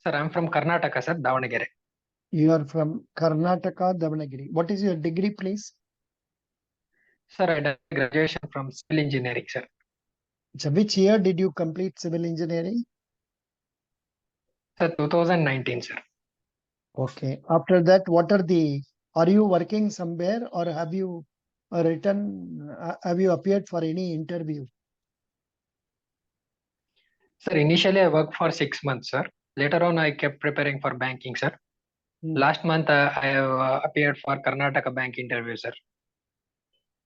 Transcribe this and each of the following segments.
Sir, I'm from Karnataka, sir, Davanagere. You are from Karnataka, Davanagere. What is your degree, please? Sir, I did graduation from civil engineering, sir. So which year did you complete civil engineering? Sir, 2019, sir. Okay. After that, are you working somewhere or have you have you appeared for any interview? Sir, initially I worked for 6 months, sir. Later on, I kept preparing for banking, sir. Last month, I have appeared for Karnataka bank interview, sir.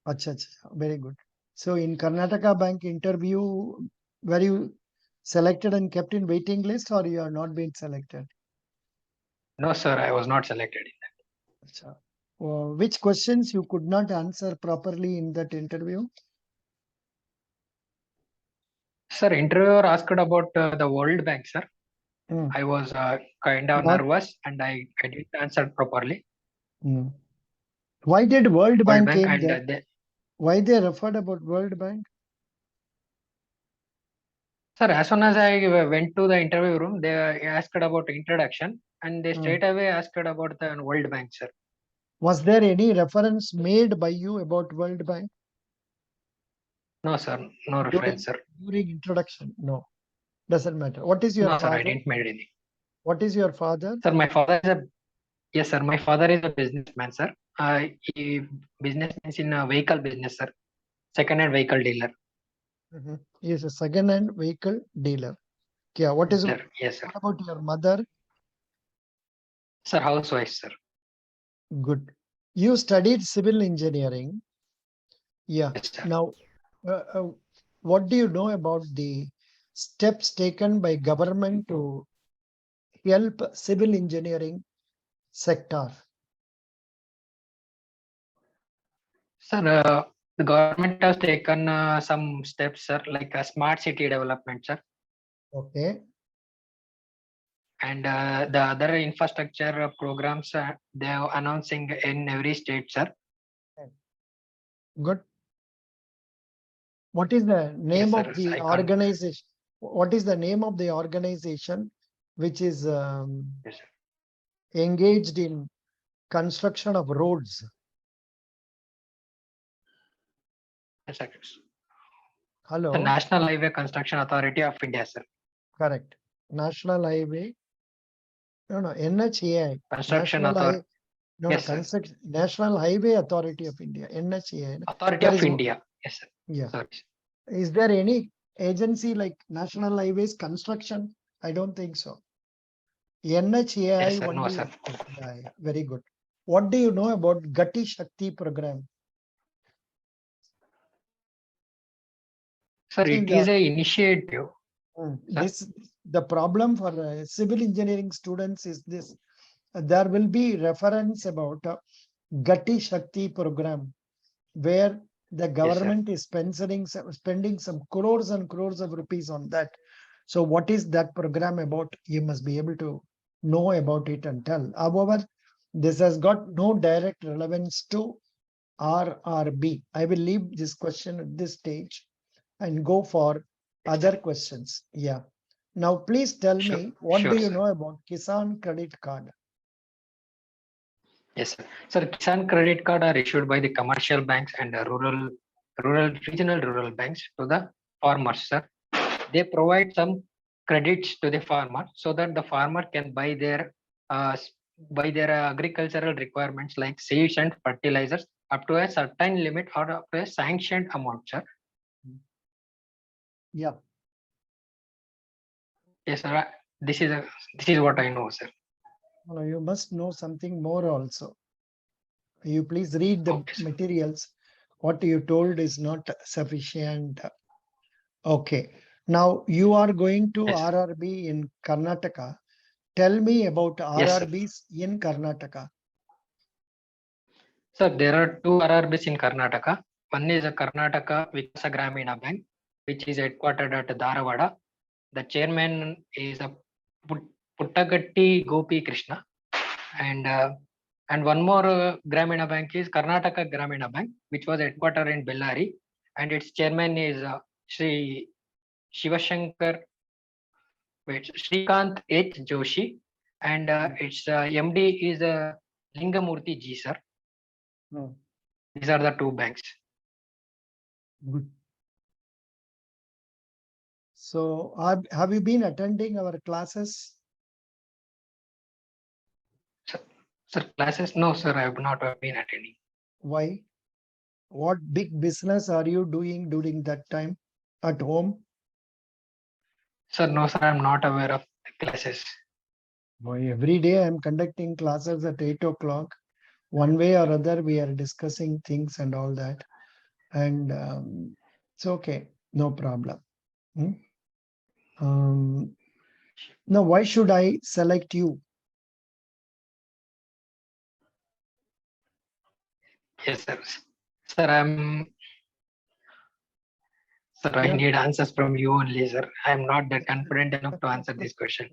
Acha, very good. So in Karnataka bank interview, were you selected and kept in waiting list or you are not being selected? No, sir, I was not selected in that. Acha. Which questions you could not answer properly in that interview? Sir, interviewer asked about the World Bank, sir. Mm. I was kind of nervous and I didn't answer properly. Why did World Bank came and there? Why they referred about World Bank? Sir, as soon as I went to the interview room, they asked about introduction and they straight away asked about the World Bank, sir. Was there any reference made by you about World Bank? No, sir. No reference, sir. During introduction? No. Doesn't matter. What is your father? No, sir, I didn't make anything. What is your father? Sir, my father is yes, sir. My father is a businessman, sir. He business means in a vehicle business, sir. Second-hand vehicle dealer. He is a second-hand vehicle dealer. Yeah. What is? Sir, yes, sir. What about your mother? Sir, housewife, sir. Good. You studied civil engineering. Yeah. Yes, sir. Now, what do you know about the steps taken by government to help civil engineering sector? Sir, the government has taken some steps, sir, like a smart city development, sir. Okay. And the other infrastructure programs they are announcing in every state, sir. Good. What is the name Yes, of sir, the organization? What is the name of the organization which is yes, sir. engaged in construction of roads? Yes, sir. Hello. The National Highway Construction Authority of India, sir. Correct. National Highway. No, NHAI. Construction National Authority. No, Yes, Construction National Highway Authority of India. NHAI. Authority of India. Yes, sir. Yeah. Sorry. Is there any agency like National Highways Construction? I don't think so. NHAI. Yes, sir. Only. No, sir. Yeah, very good. What do you know about Gati Shakti program? Sir, it is an initiative. The problem for civil engineering students is this. There will be reference about Gati Shakti program where the government is spending some crores and crores of rupees on that. So what is that program about? You must be able to know about it and tell. However, this has got no direct relevance to RRB. I will leave this question at this stage and go for other questions. Yeah. Now, please tell me, what do you know about Kisan Credit Card? Yes, sir. Sir, Kisan Credit Card are issued by the commercial banks and regional rural banks to the farmers, sir. They provide some credits to the farmer so that the farmer can buy their agricultural requirements like seeds and fertilizers up to a certain limit or up to a sanctioned amount, sir. Yeah. Yes, sir. This is what I know, sir. No, you must know something more also. You please read the materials. What you told is not sufficient. Okay. Now you are going to RRB in Karnataka. Tell me about RRBs in Karnataka. Sir, there are two RRBs in Karnataka. One is a Karnataka Vikasa Gramina Bank, which is headquartered at Dharwada. The chairman is a Puttagatti Gopi Krishna. And one more Gramina Bank is Karnataka Gramina Bank, which was headquartered in Bellary. And its chairman is Sri Shivashankar wait, Srikanth H. Joshi, and its MD is Lingamurthy G, sir. No. These are the two banks. Good. So have you been attending our classes? Sir, classes? No, sir, I have not been attending. Why? What big business are you doing during that time at home? Sir, no, sir, I'm not aware of the classes. Why, every day I'm conducting classes at 8 o'clock. One way or other, we are discussing things and all that. And it's okay, no problem. Now, why should I select you? Yes, sir. Sir, Sir, I Yeah. need answers from you only, sir. I'm not that confident enough to answer this question.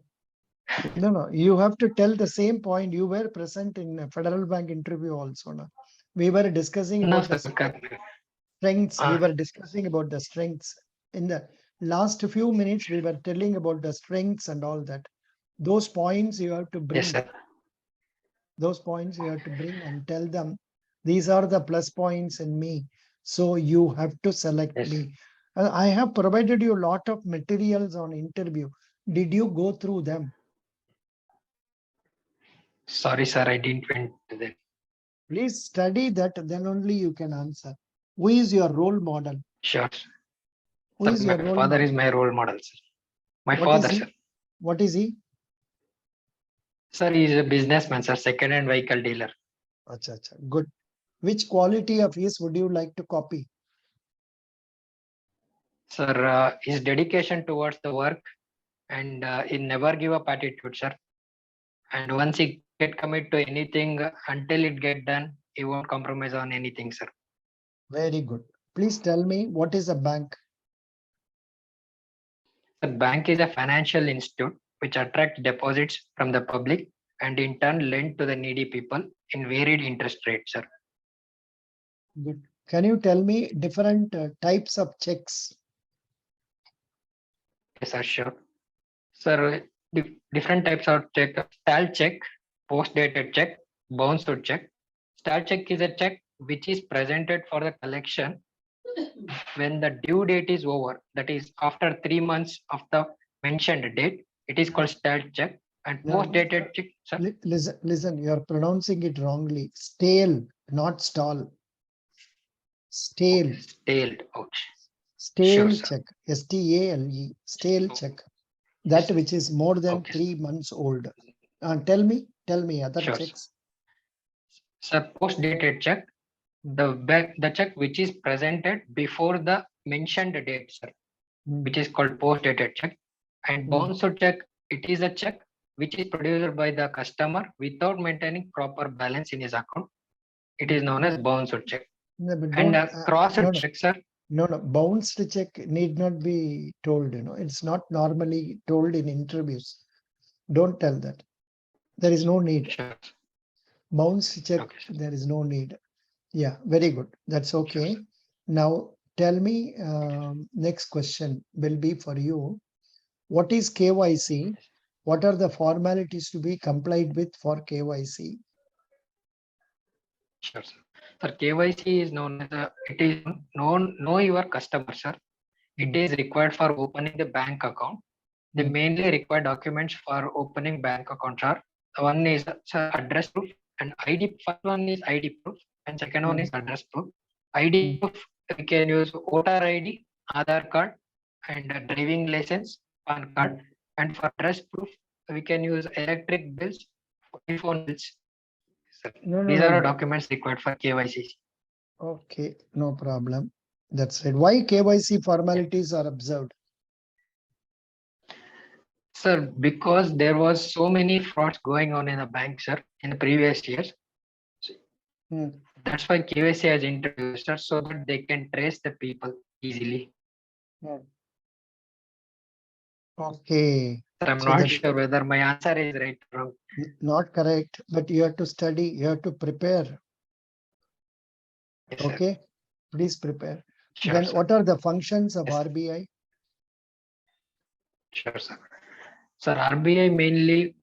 No, you have to tell the same point. You were present in a Federal Bank interview also. No? We were discussing No, about the sir. strengths. We Ah. were discussing about the strengths. In the last few minutes, we were telling about the strengths and all that. Those points you have to bring. Yes, sir. Those points you have to bring and tell them, these are the plus points in me. So you have to select Yes. me. I have provided you a lot of materials on interview. Did you go through them? Sorry, sir. I didn't went to that. Please study that, then only you can answer. Who is your role model? Sure. Who Sir, is your my role father model? is my role model, sir. My What father, is he? sir. What is he? Sir, he is a businessman, sir. Second-hand vehicle dealer. Acha, acha. Good. Which quality of his would you like to copy? Sir, his dedication towards the work and he never give up attitude, sir. And once he get commit to anything until it get done, he won't compromise on anything, sir. Very good. Please tell me, what is a bank? The bank is a financial institute which attracts deposits from the public and in turn lend to the needy people in varied interest rates, sir. Good. Can you tell me different types of checks? Yes, sir, sure. Sir, different types of check: style check, post-dated check, bounced check. Style check is a check which is presented for the collection when the due date is over, that is after 3 months of the mentioned date. It is called style check. And No, post-dated check, sir. Listen, you are pronouncing it wrongly. Stale, not stall. Stale. Stale. Ouch. Stale Sure, check. STALE. Stale Oh. check. That Yes. which is more than Okay. 3 months old. Tell me other Sure, checks. Sir, post-dated check, the check which is presented before the mentioned date, sir, which is called post-dated check. And bounced check, it is a check which is produced by the customer without maintaining proper balance in his account. It is known as bounced check. No, but And crossed no, check, sir. No, bounced check need not be told, it's not normally told in interviews. Don't tell that. There is no need. Sure. Bounced check, Okay, sir. there is no need. Yeah, very good. That's okay. Sure, Now tell me, next question will be for you. What is KYC? What are the formalities to be complied with for KYC? sure, sir. Sir, KYC is known as it is know your customer, sir. It is required for opening the bank account. The mainly required documents for opening bank accounts are: one is address proof and ID. First one is ID proof and second one is address proof. ID proof, we can use voter ID, Aadhaar card, and driving license, PAN card. And for address proof, we can use electric bills, telephone bills. So these are the documents required for KYC. Okay, no problem. That's it. Why KYC formalities are observed? Sir, because there was so many frauds going on in the bank, sir, in the previous years. That's why KYC has introduced, sir, so that they can trace the people easily. Okay. Sir, I'm not sure whether my answer is right or wrong. Not correct, but you have to study, you have to prepare. Yes, okay, sir. Please prepare. Sure, Then sir. what are the functions of Yes, RBI? sure, sir. Sir, RBI mainly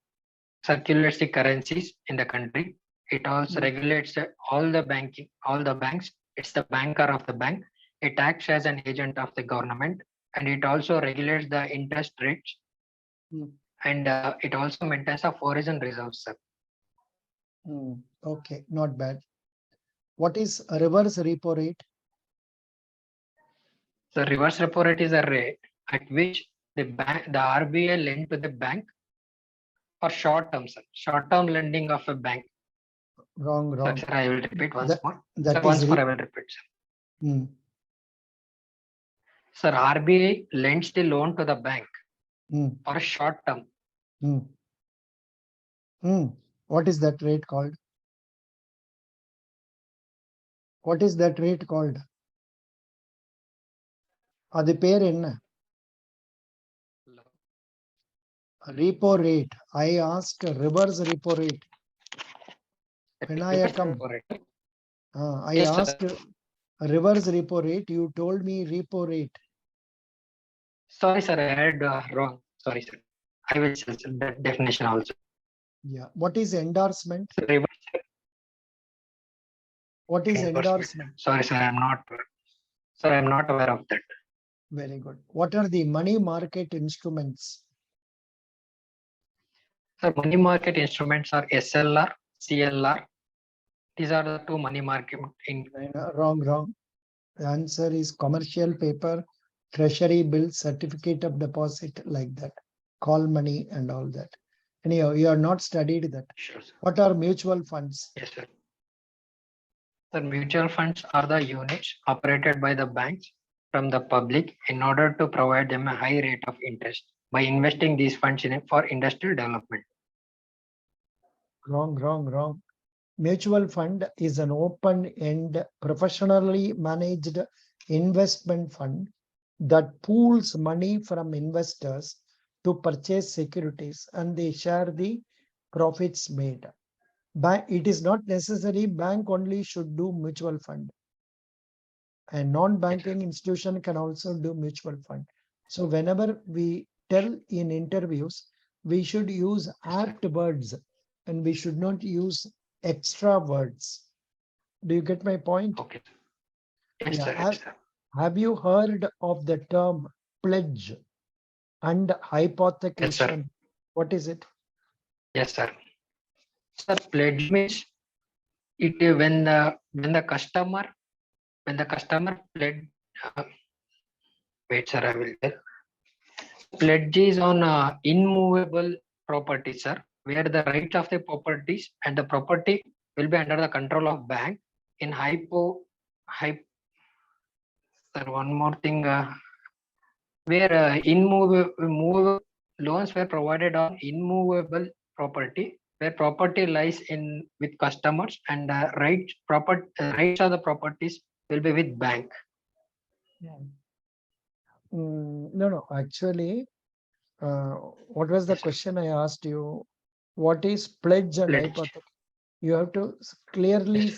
circulates the currencies in the country. It also regulates all the banks. It's the banker of the bank. It acts as an agent of the government, and it also regulates the interest rates, and it also maintains a foreign reserves, sir. Okay, not bad. What is a reverse repo rate? The reverse repo rate is a rate at which the RBI lend to the bank for short term, sir. Short term lending of a bank. Wrong. Sir, I will repeat once more. That Sir, is once more I will repeat, sir. Sir, RBI lends the loan to the bank for a short term. What is that rate called? What is that rate called? Adi per enna? Repo rate. I asked reverse repo rate. Vinayakam. I Yes, asked sir. reverse repo rate. You told me repo rate. Sorry, sir, I heard wrong. Sorry, sir. I will search that definition also. Yeah. What is endorsement? Reverse What is endorsement. endorsement? Sorry, sir, I am not aware of that. Very good. What are the money market instruments? Sir, money market instruments are SLR, CLR. These are the two money market. Wrong. The answer is commercial paper, treasury bill, certificate of deposit, like that. Call money and all that. Anyhow, you are not studied that. Sure, sir. What are mutual funds? Yes, sir. The mutual funds are the units operated by the banks from the public in order to provide them a high rate of interest by investing these funds for industrial development. Wrong. Mutual fund is an open-end, professionally managed investment fund that pools money from investors to purchase securities, and they share the profits made. It is not necessary bank only should do mutual fund. A non-banking institution can also do mutual fund. So whenever we tell in interviews, we should use apt words and we should not use extra words. Do you get my point? Okay. Yes, sir. Yes, sir. Have you heard of the term pledge and hypothecation? Yes, what is it? Yes, sir. Sir, pledge means it when the customer pledge. Wait, sir, I will tell. Pledge is on immovable property, sir, where the right of the properties and the property will be under the control of bank. In sir, one more thing, where immovable loans were provided on immovable property, where property lies in with customers and rights of the properties will be with bank. No. Actually, what was the question I asked you? What is pledge and hypothecation? You have to clearly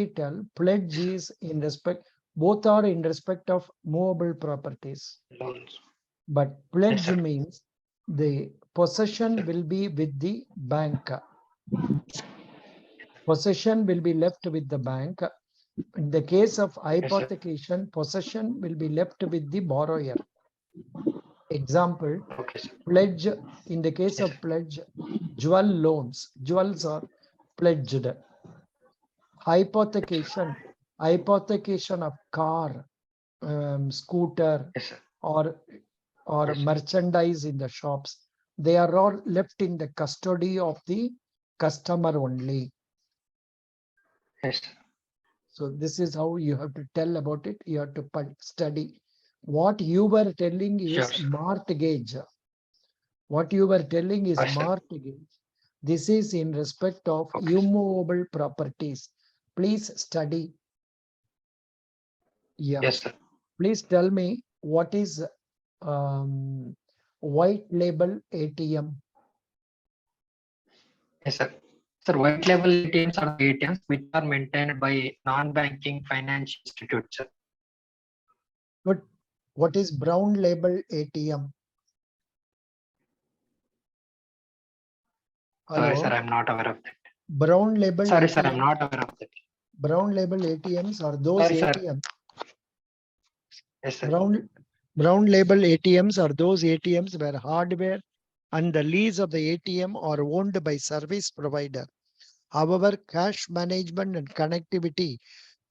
tell pledge is in respect, both are in respect of movable properties. Loans. But pledge means the possession will be with the bank. Possession will be left with the bank. In the case of hypothecation, possession will be left with the borrower. Example, pledge, in the case of pledge, jewel loans, jewels are pledged. Hypothecation of car, scooter, or merchandise in the shops, they are all left in the custody of the customer only. Yes. So this is how you have to tell about it. You have to study. What you were telling is mortgage. What you were telling is mortgage. This is in respect of immovable properties. Please study. Yeah. Yes, sir. Please tell me what is white label ATM. Yes, sir. Sir, white label ATMs are the ATMs which are maintained by non-banking financial institutes. Sir. But what is brown label ATM? Sorry, sir, Hello. I'm not aware of that. Brown label Sorry, sir, I'm ATMs. not aware of that. Brown label ATMs are those Sorry, sir. ATMs. Yes, sir. Brown label ATMs are those ATMs where hardware and the lease of the ATM are owned by service provider. However, cash management and connectivity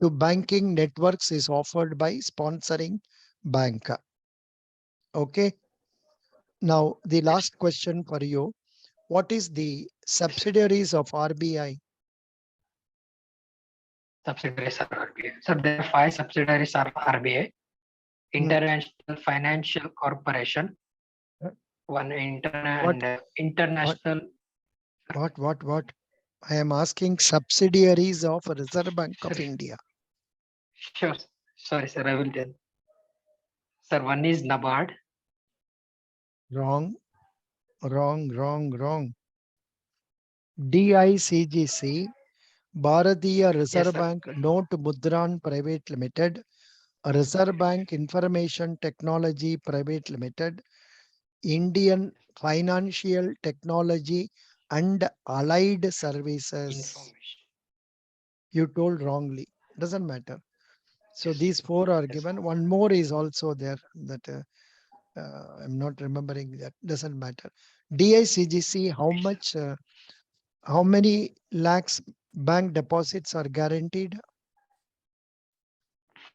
to banking networks is offered by sponsoring bank. Okay. Now, the last question for you. What is the subsidiaries of RBI? Subsidiaries are RBI. So there are 5 subsidiaries of RBI. International Financial Corporation, one international. What? I am asking subsidiaries of Reserve Bank of Sorry. India. Sure. Sorry, sir, I will tell. Sir, one is NABARD. Wrong. DICGC, Bharatiya Reserve sir. Bank Note Mudran Private Limited, Reserve Bank Information Technology Private Limited, Indian Financial Technology and Allied Services. Information. You told wrongly. Doesn't matter. So Yes. these 4 are Yes. given. One more is also there that I'm not remembering that. Doesn't matter. DICGC, how many lakhs bank deposits are guaranteed?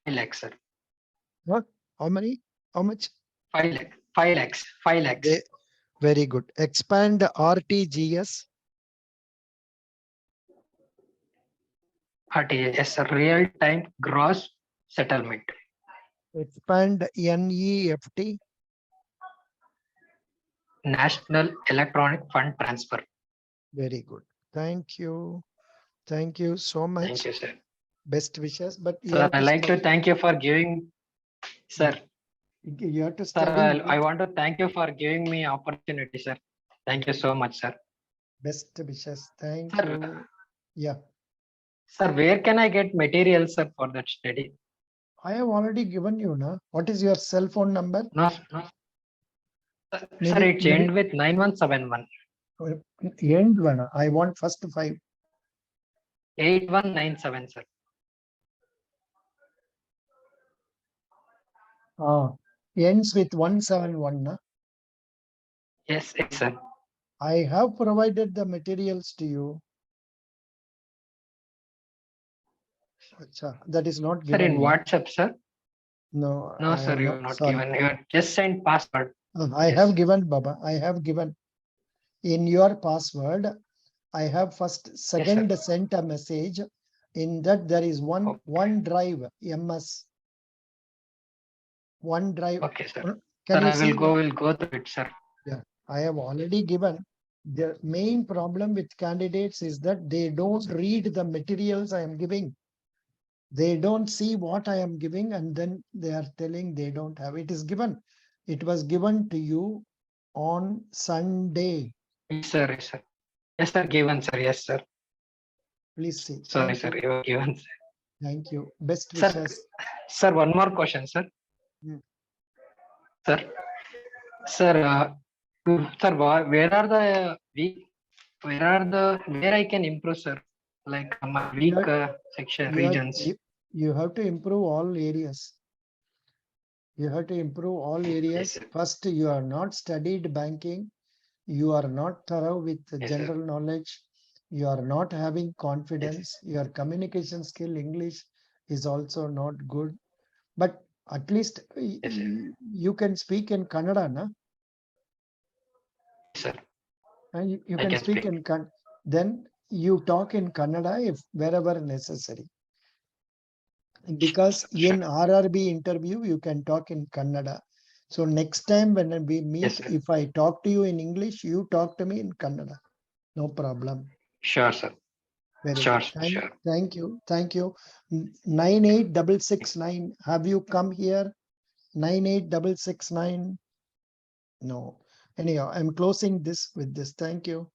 5 lakhs, sir. What? How many? How much? 5 lakhs. 5 lakhs. 5 lakhs. Very good. Expand RTGS. RTGS, sir. Real time gross settlement. Expand NEFT. National Electronic Fund Transfer. Very good. Thank you. Thank you so much. Thank you, sir. Best wishes. But you Sir, have I'd to like to study. thank you for giving, sir. You have to Sir, study. I want to thank you for giving me opportunity, sir. Thank you so much, sir. Best wishes. Thank Sir. you. Yeah. Sir, where can I get materials, sir, for that study? I have already given you, na. What is your cell phone number? No. Sir, it's end with 9171. End one. I want first 5. 8197, sir. Ends with 171. Na? Yes, sir. I have provided the materials to you. That is not given. Sir, in WhatsApp, sir? No. No, sir, you have not sorry. given. You have just sent password. I have given, Baba. I have given. In your password, I have second sent a message. In that there is OneDrive MS. OneDrive. Okay, sir. Can Sir, you I see? will go through it, sir. Yeah, I have already given. The main problem with candidates is that they don't read the materials I am giving. They don't see what I am giving, and then they are telling they don't have. It is given. It was given to you on Sunday. Yes, sir. Yes, sir. Yes, sir. Given, sir. Yes, sir. Please see. Sorry, sir. You are given, sir. Thank you. Best Sir, wishes. sir, one more question, sir. Sir, sir, where are the weak? Where I can improve, sir? Like my weak section regions. You have to improve all areas. You have to improve all areas. Yes, first, you are not studied banking. You are not thorough with general knowledge. You are not having confidence. Your communication skill, English is also not good. But at least you can speak in Kannada, na? Sir. And you can speak in Kannada. Then you talk in Kannada if wherever necessary. Because in RRB interview, you can talk in Kannada. So next time when we meet, if I talk to you in English, you talk to me in Kannada. No problem. Sure, sir. Very sure, good. sure. Thank you. 98669. Have you come here? 98669. No. Anyhow, I'm closing this with this. Thank you.